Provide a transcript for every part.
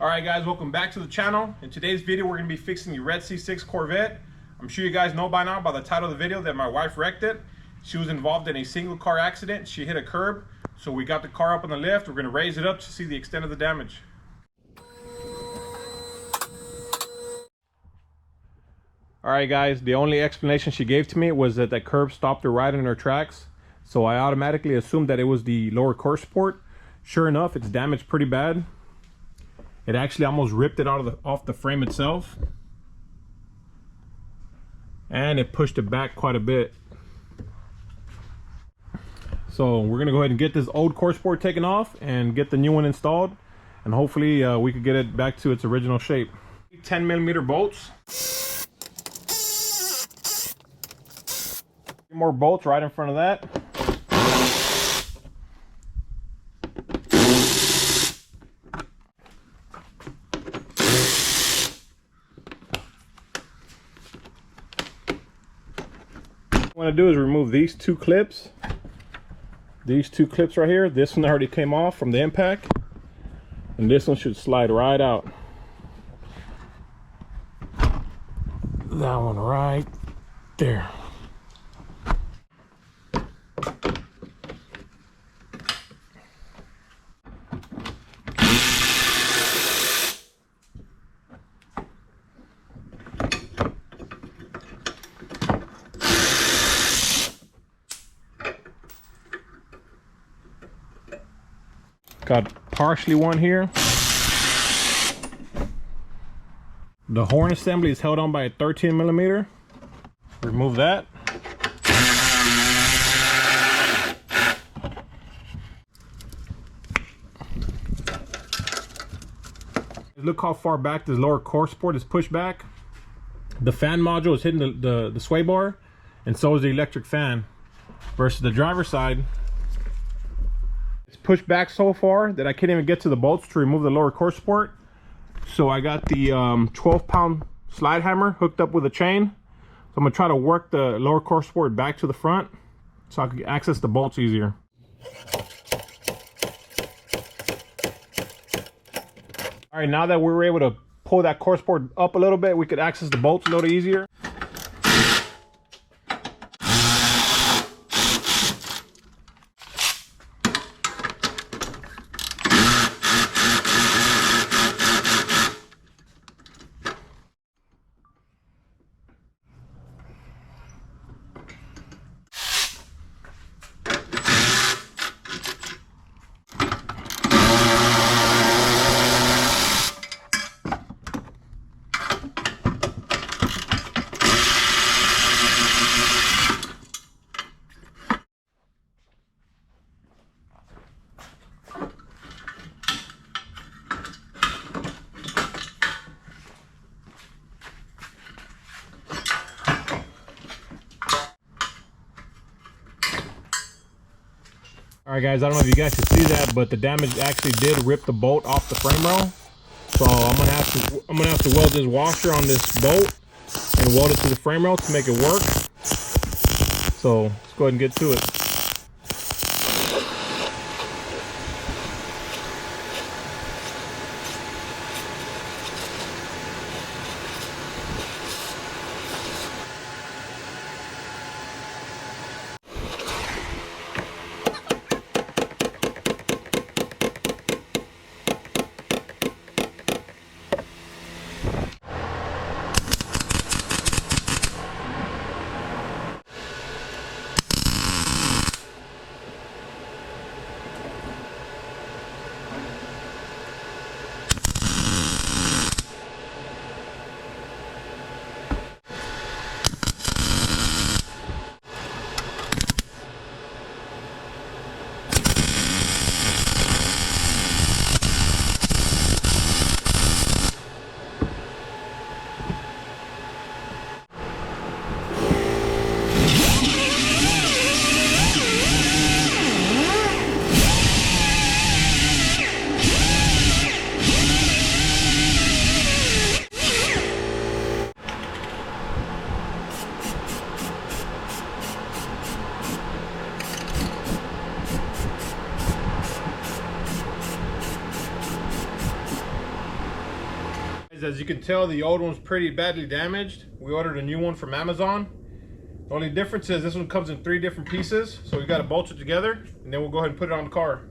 Alright guys, welcome back to the channel. In today's video we're going to be fixing the red C6 Corvette. I'm sure you guys know by now by the title of the video that my wife wrecked it. She was involved in a single car accident. She hit a curb, so we got the car up on the lift. We're going to raise it up to see the extent of the damage. Alright guys, the only explanation she gave to me was that that curb stopped her right in her tracks. So I automatically assumed that it was the lower core support. Sure enough, it's damaged pretty bad. It actually almost ripped it off the frame itself. And it pushed it back quite a bit. So we're gonna go ahead and get this old core support taken off and get the new one installed. And hopefully we could get it back to its original shape. 10mm bolts. 3 more bolts right in front of that. What I want to do is remove these two clips. These two clips right here. This one already came off from the impact, and this one should slide right out. That one right there. Got partially one here. The horn assembly is held on by a 13mm. Remove that. Look how far back this lower core support is pushed back. The fan module is hitting the sway bar, and so is the electric fan. Versus the driver's side, pushed back so far that I can't even get to the bolts to remove the lower core support. So I got the 12-pound slide hammer hooked up with a chain. So I'm gonna try to work the lower core support back to the front so I can access the bolts easier. All right, now that we were able to pull that core support up a little bit, we could access the bolts a little easier. Alright guys, I don't know if you guys can see that, but the damage actually did rip the bolt off the frame rail. So I'm gonna have to weld this washer on this bolt and weld it to the frame rail to make it work. So let's go ahead and get to it. as you can tell, the old one's pretty badly damaged. We ordered a new one from Amazon. The only difference is this one comes in 3 different pieces, so we got to bolt it together, and then we'll go ahead and put it on the car.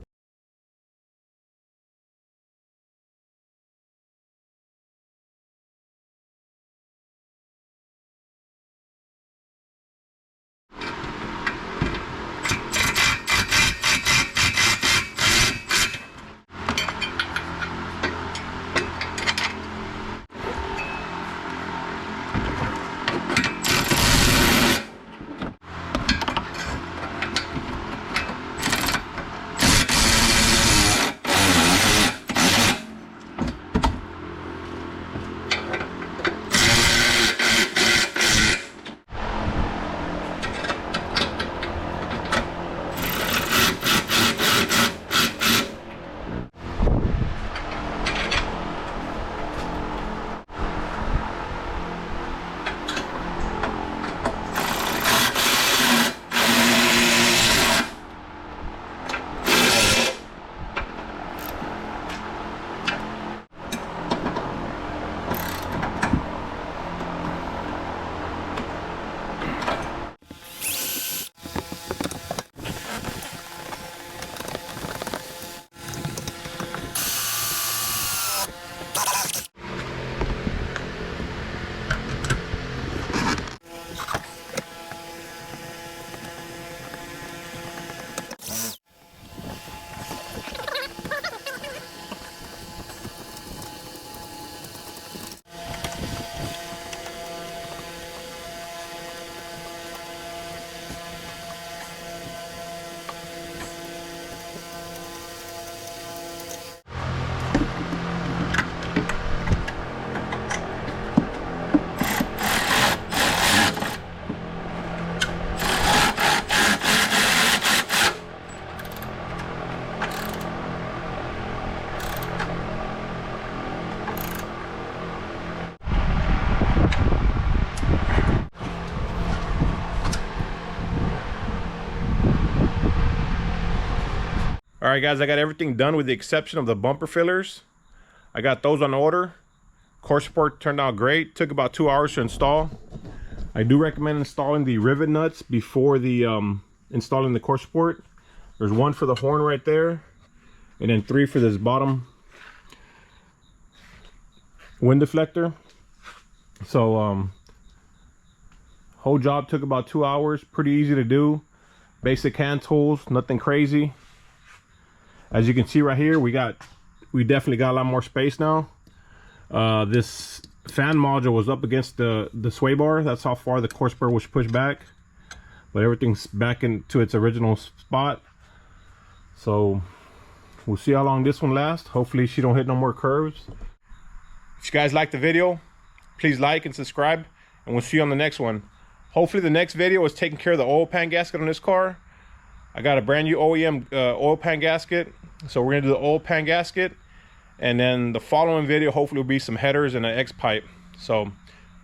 All right, guys, I got everything done with the exception of the bumper fillers. I got those on order. Core support turned out great. Took about 2 hours to install. I do recommend installing the rivet nuts before the installing the core support. There's 1 for the horn right there, and then 3 for this bottom wind deflector. So whole job took about 2 hours. Pretty easy to do. Basic hand tools, nothing crazy. As you can see right here, we definitely got a lot more space now. This fan module was up against the sway bar. That's how far the core spur was pushed back, but everything's back into its original spot. So we'll see how long this one lasts. Hopefully she don't hit no more curves. If you guys like the video, please like and subscribe, and we'll see you on the next one. Hopefully the next video is taking care of the oil pan gasket on this car. I got a brand new OEM oil pan gasket, so we're gonna do the oil pan gasket, and then the following video hopefully will be some headers and an X pipe. So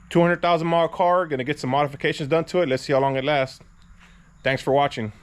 200,000 mile car, gonna get some modifications done to it. Let's see how long it lasts. Thanks for watching.